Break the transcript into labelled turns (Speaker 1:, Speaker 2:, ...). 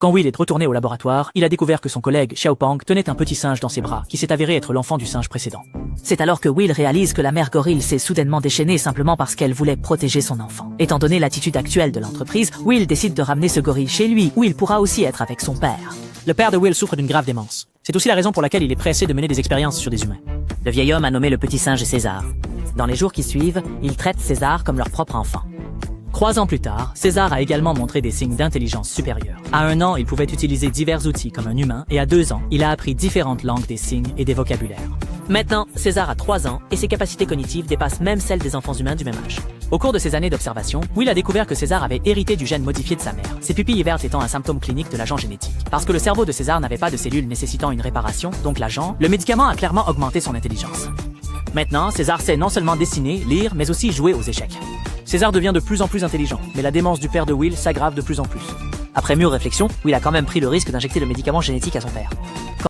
Speaker 1: Quand Will est retourné au laboratoire, il a découvert que son collègue Xiaopang tenait un petit singe dans ses bras, qui s'est avéré être l'enfant du singe précédent.
Speaker 2: C'est alors que Will réalise que la mère gorille s'est soudainement déchaînée simplement parce qu'elle voulait protéger son enfant. Étant donné l'attitude actuelle de l'entreprise, Will décide de ramener ce gorille chez lui, où il pourra aussi être avec son père.
Speaker 1: Le père de Will souffre d'une grave démence. C'est aussi la raison pour laquelle il est pressé de mener des expériences sur des humains.
Speaker 2: Le vieil homme a nommé le petit singe César. Dans les jours qui suivent, ils traitent César comme leur propre enfant.
Speaker 1: 3 ans plus tard, César a également montré des signes d'intelligence supérieure. À 1 an, il pouvait utiliser divers outils comme un humain, et à 2 ans, il a appris différentes langues des signes et des vocabulaires.
Speaker 2: Maintenant, César a 3 ans et ses capacités cognitives dépassent même celles des enfants humains du même âge.
Speaker 1: Au cours de ces années d'observation, Will a découvert que César avait hérité du gène modifié de sa mère, ses pupilles vertes étant un symptôme clinique de l'agent génétique. Parce que le cerveau de César n'avait pas de cellules nécessitant une réparation, donc l'agent, le médicament a clairement augmenté son intelligence. Maintenant, César sait non seulement dessiner, lire, mais aussi jouer aux échecs. César devient de plus en plus intelligent, mais la démence du père de Will s'aggrave de plus en plus.
Speaker 2: Après mûre réflexion, Will a quand même pris le risque d'injecter le médicament génétique à son père.